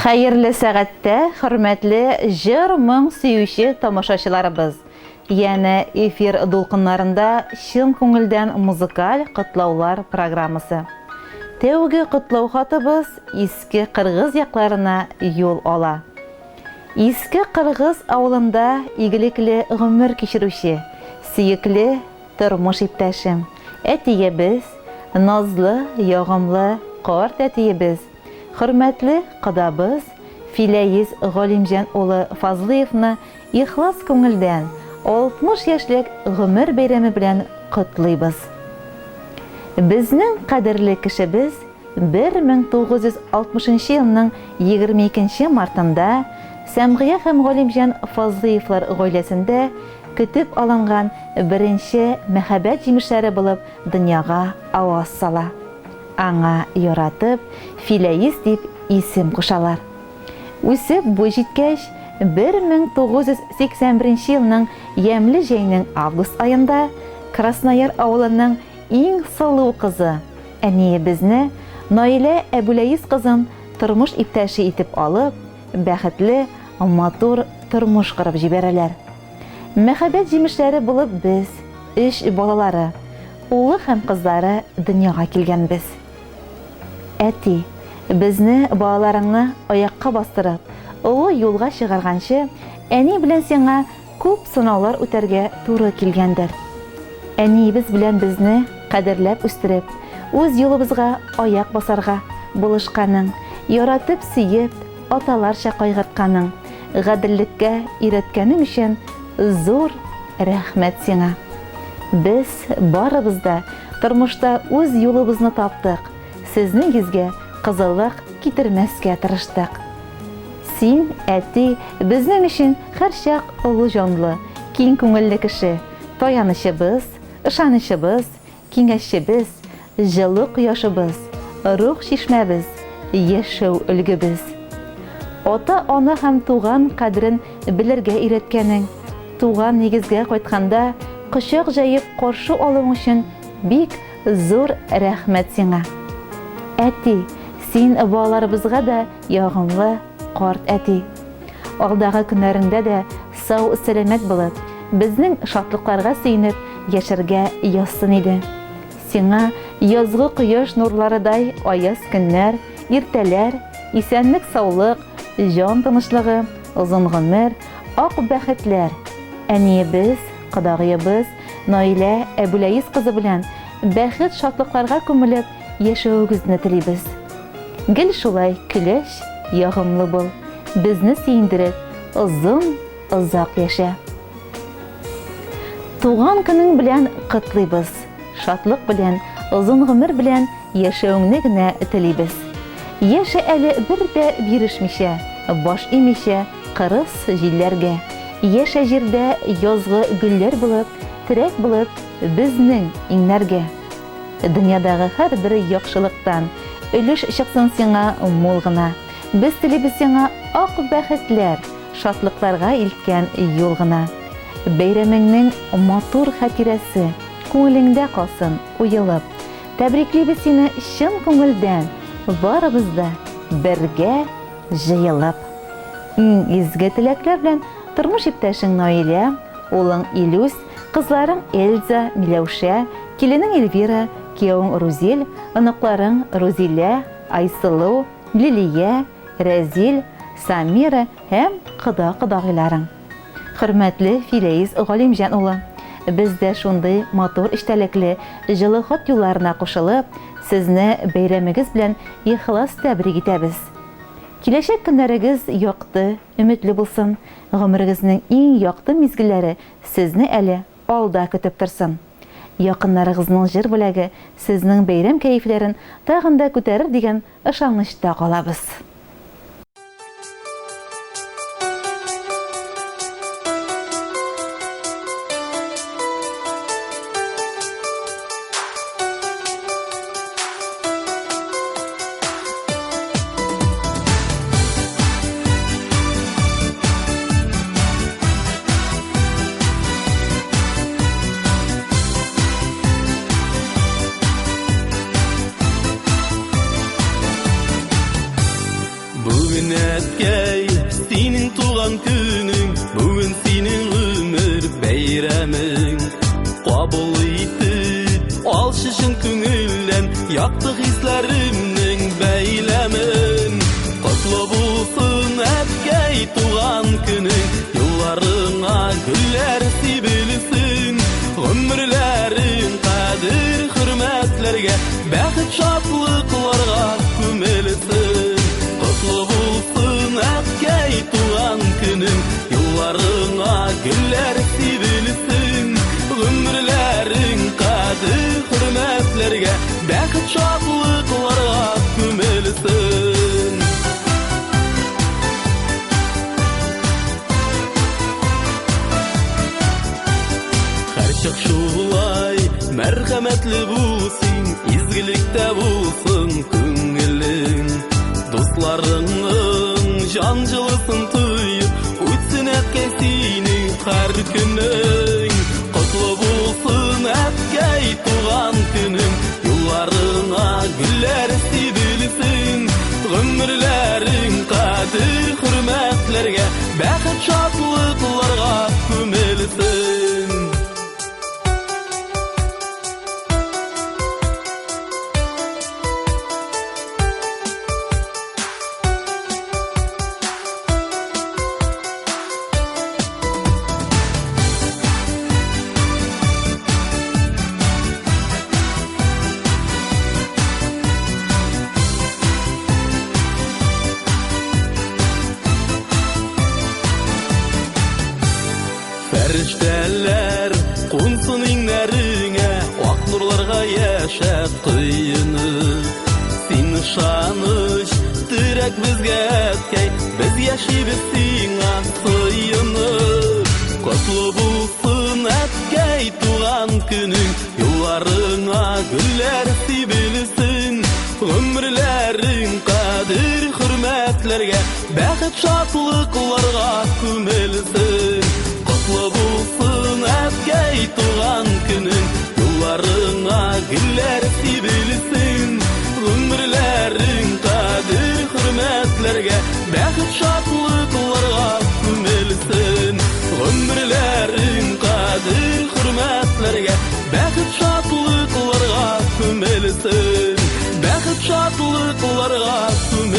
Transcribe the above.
Хәерле сәгатьтә, хөрмәтле җыр-моң сөюче тамашачыларыбыз. Яна эфир дулкыннарында чын күңелдән музыкаль котлаулар программасы. Тәүге котлау хатыбыз Иске Кыргыз якларына юл ала. Иске Кыргыз авылында игелекле гомер кичерүче, сөекле тормыш иптәшем, әтиебез, назлы, ягымлы карт әтиебез, хөрмәтле кадабыз Филәйиз Галимҗан улы Фазлыевны ихлас күңелдән 60 яшьлек гомер бәйрәме белән котлыйбыз. Безнең кадерле кешебез 1960 елның 22 мартында Сәмгыя һәм Галимҗан Фазлыевлар гаиләсендә көтеп алынган беренче мәхәббәт җимешләре булып дөньяга аваз сала. Аңа яратып, Филәйиз дип исем кушалар. Үсеп буй җиткәч, 1981 елның ямьле җәйнең август айында Краснояр авылының иң сылу кызы, әниебезне Наилә Әбүләйиз кызын тормыш иптәше итеп алып, бәхетле, матур тормыш корып җибәрәләр. Мәхәббәт җимешләре булып без, 3 балалары, улы һәм кызлары дөньяга килгәнбез. Әти, безне балаларыңны аякка бастырып, олы юлга чыгарганчы, әни белән сиңа күп сынаулар үтәргә туры килгәндер. Әниебез белән безне кадерләп үстереп, үз юлыбызга аяк басарга булышканың, яратып сөеп, аталарча кайгыртканың, гаделлеккә өйрәткәнең өчен зур рәхмәт сиңа. Без барыбыз да тормышта үз юлыбызны таптык. Сезнең йөзгә кызыллык китермәскә тырыштык. Син, әти, безнең өчен һәрчак олы җанлы, киң күңелле кеше, таянычыбыз, ышанычыбыз, киңәшчебез, җылы кояшыбыз, рух чишмәбез, яшәү өлгебез. Ата-ана һәм туган кадерен белергә өйрәткәнең, туган нигезгә кайтканда кочак җәеп каршы алуың өчен бик зур рәхмәт сиңа. Әти, син балаларыбызга да ягымлы карт әти. Алдагы көннәрендә дә сау-сәламәт булып, безнең шатлыкларга сөенеп яшәргә язсын иде. Сиңа язгы кояш нурларыдай аяз көннәр, иртәләр, исәнлек, саулык, җан тынычлыгы, озын гомер, ак бәхетләр. Әниебез, кадагыебыз Наилә Әбүләйиз кызы белән бәхет шатлыкларга күмелеп яшәүегезне телибез. Гел шулай көләч, ягымлы бул, безне сөендереп, озак яшә. Туган көнең белән котлыйбыз, шатлык белән, озын гомер белән яшәүеңне генә телибез. Яшә әле бер дә бирешмичә, баш имичә кырыс җилләргә. Яшә җирдә язгы гөлләр булып, терәк булып безнең иңнәргә. Дөньядагы һәрбер яхшылыктан өлеш чыксын сиңа мул гына. Без телибез сиңа ак бәхетләр, шатлыкларга илткән юл гына. Бәйрәмеңнең матур хатирәсе күңелеңдә калсын уелып. Тәбриклибез сине чын күңелдән, барыбыз да бергә җыелып. Изге теләкләр белән тормыш иптәшең Наилә, улың Илүс, кызларың Эльза, Миләүшә, киленең Эльвира, кияүең Рузил, оныкларың Рузилә, Айсылу, Лилия, Рәзил, Самира һәм кадагыларың. Хөрмәтле Филәйиз Галимҗан улы, без дә шундый матур эчтәлекле җылы хат юлларына кушылып, сезне бәйрәмегез белән ихлас тәбрик итәбез. Киләчәк көннәрегез якты, өметле булсын. Гомерегезнең иң якты мизгелләре сезне әле алда көтеп торсын. Якыннарыгызның җыр беләге сезнең бәйрәм кәефләрен тагын да күтәрер дигән ышанычта калабыз. Bugün etkey senin tuğan günün, bugün senin ömür beyramın. Kabul etip al şişin köngülden, yaktı hislerimnin beylemin. Kutlu bulsun etkey tuğan günün, yıllarına güller sibilsin. Ömürlerin kadir hürmetlerge, bəxit şatlıklarga kömelsin. Kutlu bulsun etkey tuğan günün, yıllarına güller sibilsin. Ömürlerin kadir hürmetlerge, bəxit şatlıklarga kömelsin. Herçek şulay merhametli bulsun, izgilikte bulsun köngülün. Dostlarının cancılısın tuyup, uçsun etkey senin her günün. Kutlu bulsun etkey tuğan günün, yıllarına güller sibilsin. Ömürlerin kadir hürmetlerge, bəxit şatlıklarga kömelsin. Ferişteler kunsun inlerine, ak nurlarga yaşap kıyını. Sin şanış direk bizge etkey, biz yaşayıp sina sıyını. Kutlu bulsun etkey tuğan günün, yıllarına güller sibilsin. Ömürlerin kadir hürmetlerge, bəxit şatlıklarga kömelsin. Kutlu bulsun etkey tuğan günün, yıllarına güller sibilsin. Ömürlerin kadir hürmetlerge, bəxit şatlıklarga kömelsin. Ömürlerin kadir hürmetlerge, bəxit şatlıklarga kömelsin. Bəxit şatlıklarga kömelsin.